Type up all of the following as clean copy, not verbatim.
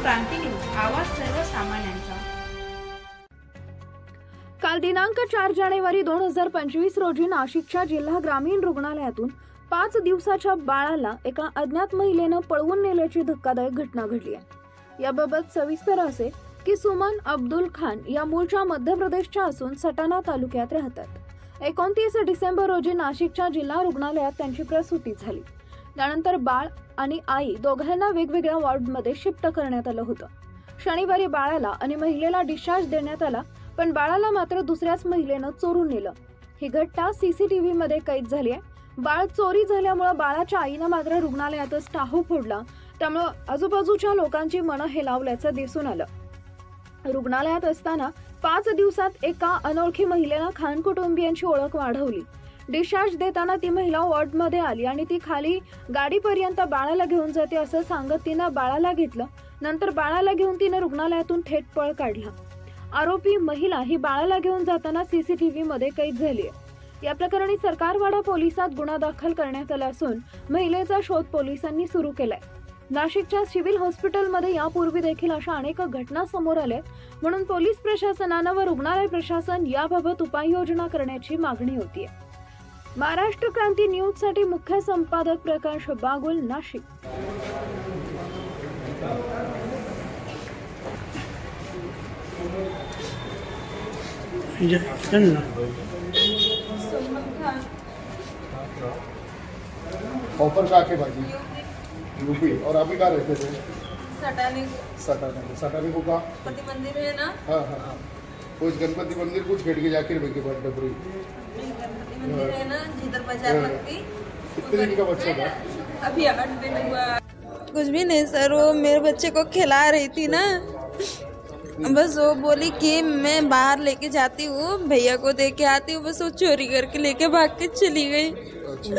क्रांती news, आवाज सर्वसामान्यांचा। काल दिनांक 4 जानेवारी 2025 रोजी नाशिकच्या जिल्हा ग्रामीण रुग्णालयातून 5 दिवसाच्या बाळाला एका अज्ञात महिलेनं पळवून नेल्याची धक्कादायक घटना घडली आहे। याबाबत सविस्तर असे की सुमन अब्दुल खान या मूळच्या मध्य प्रदेशच्या असून सटाणा तालुक्यात राहतात। 29 डिसेंबर रोजी नाशिकच्या जिल्हा रुग्णालयात त्यांची प्रसूती झाली। त्यानंतर बाळ आणि आई दोघांना वेगवेगळ्या वॉर्डमध्ये शिफ्ट करण्यात आलं होतं। शनिवारी बाळाला आणि महिलेला डिस्चार्ज देण्यात आला, पण बाळाला मात्र दुसऱ्याच महिलेनं चोरून नेलं। ही घटना सीसीटीव्ही मध्ये कैद झाली आहे। बाळ चोरी झाल्यामुळे बाळाच्या आईनं मात्र रुग्णालयातच टाहू फोडला, त्यामुळे आजूबाजूच्या लोकांची मनं हेलावल्याचं दिसून आलं। रुग्णालयात असताना 5 दिवसात एका अनोळखी महिलेनं खान कुटुंबियांची ओळख वाढवली। डिस्चार्ज देताना ती महिला वॉर्डमध्ये आली आणि ती खाली गाडीपर्यंत बाळाला घेऊन जाते असं सांगत तिनं बाळाला घेतलं। नंतर बाळाला घेऊन तिनं रुग्णालयातून थेट पळ काढला। आरोपी महिला ही बाळाला घेऊन जाताना सीसीटीव्ही मध्ये कैद झाली आहे। या प्रकरणी सरकारवाडा पोलिसात गुन्हा दाखल करण्यात आला असून महिलेचा शोध पोलिसांनी सुरू केलाय। नाशिकच्या सिव्हिल हॉस्पिटलमध्ये यापूर्वी देखील अशा अनेक घटना समोर आल्या, म्हणून पोलीस प्रशासनानं व रुग्णालय प्रशासन याबाबत उपाययोजना करण्याची मागणी होतीये। महाराष्ट्र क्रांती न्यूज साठी मुख्य संपादक प्रकाश बागुल, नाशिक। ऑफर का के भाजी यूपी। और अभी कहाँ रहते थे? सटाने। सटाने को कहाँ? गणपति मंदिर है ना? हाँ हाँ हाँ, कुछ गणपति मंदिर कुछ खिड़की जाके के बर्थडे पूरी गणपति मंदिर है ना, जिधर बाजार लगती। कितने दिन का बच्चा था? अभी 8 दिन हुआ। कुछ भी नहीं सर, वो मेरे बच्चे को खिला रही थी ना, बस वो बोली कि मैं बाहर लेके जाती हूँ, भैया को दे के आती हूँ, बस वो चोरी करके लेके भाग के चली गई। अच्छा,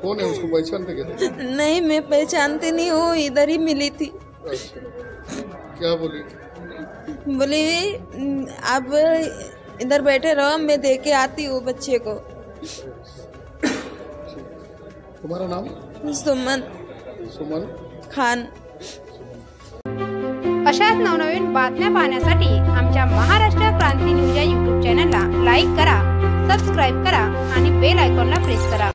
कौन है, उसको पहचानते क्या? नहीं, मैं पहचानती नहीं हूँ, इधर ही मिली थी। अच्छा, क्या बोली? बोली आप इधर बैठे रहो, मैं दे के आती हूँ बच्चे को। तुम्हारा नाम? सुमन खान। अशाच नवनवीन बातम्या पाहण्यासाठी आमच्या महाराष्ट्र क्रांती न्यूज या YouTube चॅनलला लाईक करा, सबस्क्राईब करा आणि बेल आयकॉनला प्रेस करा।